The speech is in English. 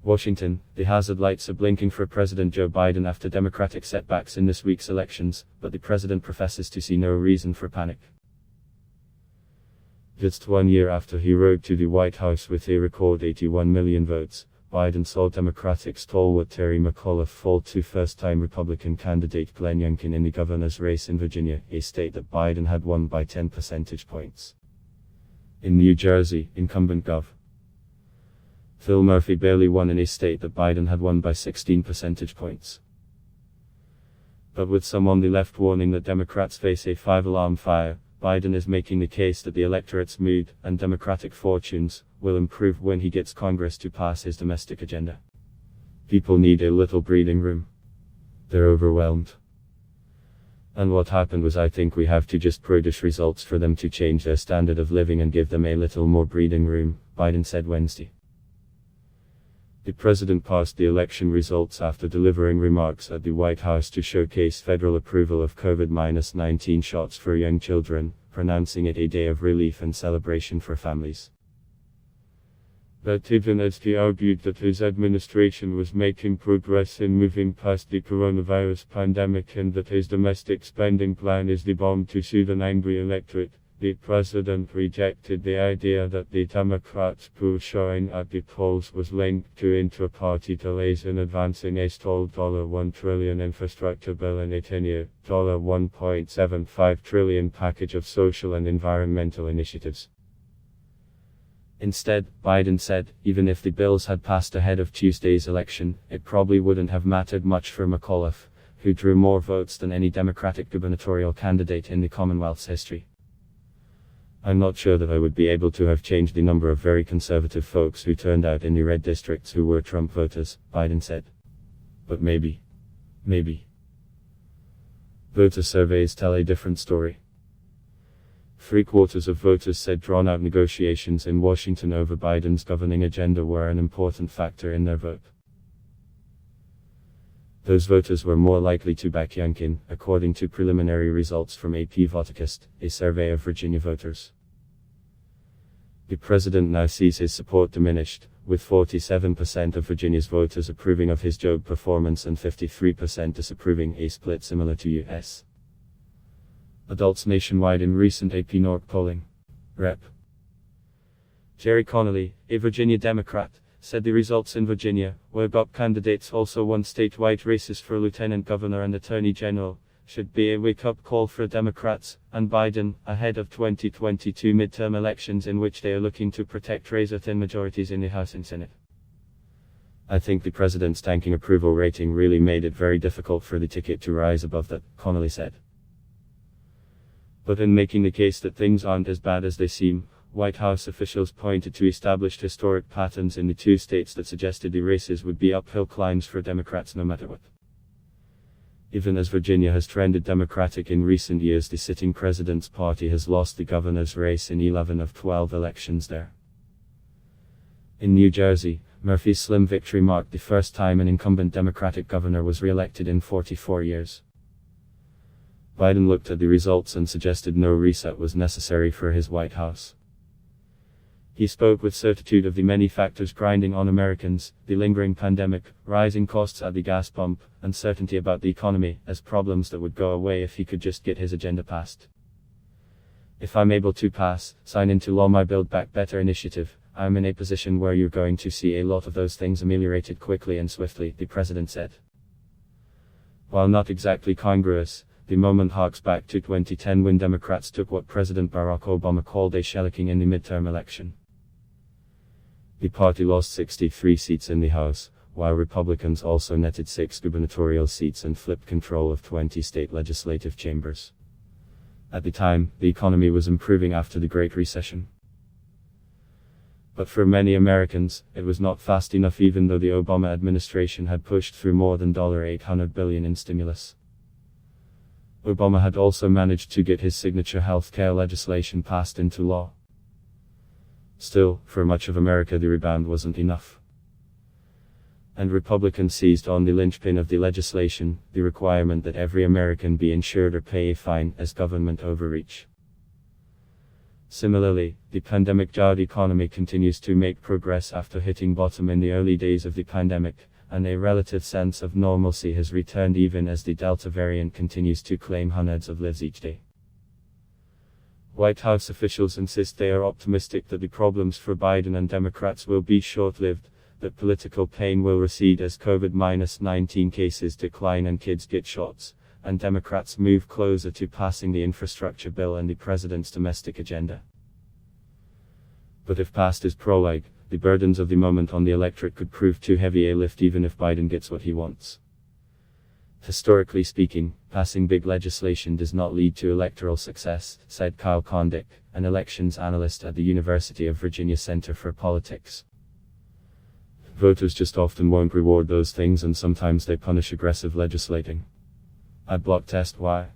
Washington, the hazard lights are blinking for President Joe Biden after Democratic setbacks in this week's elections, but the president professes to see no reason for panic. Just 1 year after he rode to the White House with a record 81 million votes, Biden saw Democratic stalwart Terry McAuliffe fall to first-time Republican candidate Glenn Youngkin in the governor's race in Virginia, a state that Biden had won by 10 percentage points. In New Jersey, incumbent Gov. Phil Murphy barely won in a state that Biden had won by 16 percentage points. But with some on the left warning that Democrats face a five-alarm fire, Biden is making the case that the electorate's mood and Democratic fortunes will improve when he gets Congress to pass his domestic agenda. People need a little breathing room. They're overwhelmed. And what happened was, I think we have to just produce results for them to change their standard of living and give them a little more breathing room, Biden said Wednesday. The president passed the election results after delivering remarks at the White House to showcase federal approval of COVID-19 shots for young children, pronouncing it a day of relief and celebration for families. But even as he argued that his administration was making progress in moving past the coronavirus pandemic and that his domestic spending plan is the bomb to soothe an angry electorate, the president rejected the idea that the Democrats' poor showing at the polls was linked to intra-party delays in advancing a stalled $1 trillion infrastructure bill and a 10-year, $1.75 trillion package of social and environmental initiatives. Instead, Biden said, even if the bills had passed ahead of Tuesday's election, it probably wouldn't have mattered much for McAuliffe, who drew more votes than any Democratic gubernatorial candidate in the Commonwealth's history. I'm not sure that I would be able to have changed the number of very conservative folks who turned out in the red districts who were Trump voters, Biden said. But maybe. Voter surveys tell a different story. 3/4 of voters said drawn-out negotiations in Washington over Biden's governing agenda were an important factor in their vote. Those voters were more likely to back Youngkin, according to preliminary results from AP Votacist, a survey of Virginia voters. The president now sees his support diminished, with 47% of Virginia's voters approving of his job performance and 53% disapproving, a split similar to U.S. adults nationwide in recent AP North polling. Rep. Jerry Connolly, a Virginia Democrat, said the results in Virginia, where GOP candidates also won statewide races for lieutenant governor and attorney general, should be a wake-up call for Democrats and Biden ahead of 2022 midterm elections in which they are looking to protect razor-thin majorities in the House and Senate. I think the president's tanking approval rating really made it very difficult for the ticket to rise above that, Connolly said. But in making the case that things aren't as bad as they seem, White House officials pointed to established historic patterns in the two states that suggested the races would be uphill climbs for Democrats no matter what. Even as Virginia has trended Democratic in recent years, the sitting president's party has lost the governor's race in 11 of 12 elections there. In New Jersey, Murphy's slim victory marked the first time an incumbent Democratic governor was re-elected in 44 years. Biden looked at the results and suggested no reset was necessary for his White House. He spoke with certitude of the many factors grinding on Americans, the lingering pandemic, rising costs at the gas pump, and certainty about the economy, as problems that would go away if he could just get his agenda passed. If I'm able to sign into law my Build Back Better initiative, I'm in a position where you're going to see a lot of those things ameliorated quickly and swiftly, the president said. While not exactly congruous, the moment harks back to 2010 when Democrats took what President Barack Obama called a shellacking in the midterm election. The party lost 63 seats in the House, while Republicans also netted 6 gubernatorial seats and flipped control of 20 state legislative chambers. At the time, the economy was improving after the Great Recession. But for many Americans, it was not fast enough even though the Obama administration had pushed through more than $800 billion in stimulus. Obama had also managed to get his signature health care legislation passed into law. Still, for much of America the rebound wasn't enough. And Republicans seized on the linchpin of the legislation, the requirement that every American be insured or pay a fine as government overreach. Similarly, the pandemic-jarred economy continues to make progress after hitting bottom in the early days of the pandemic, and a relative sense of normalcy has returned even as the Delta variant continues to claim hundreds of lives each day. White House officials insist they are optimistic that the problems for Biden and Democrats will be short-lived, that political pain will recede as COVID-19 cases decline and kids get shots, and Democrats move closer to passing the infrastructure bill and the president's domestic agenda. But if passed as prologue, the burdens of the moment on the electorate could prove too heavy a lift even if Biden gets what he wants. Historically speaking, passing big legislation does not lead to electoral success, said Kyle Kondik, an elections analyst at the University of Virginia Center for Politics. Voters just often won't reward those things, and sometimes they punish aggressive legislating. Adblock test why.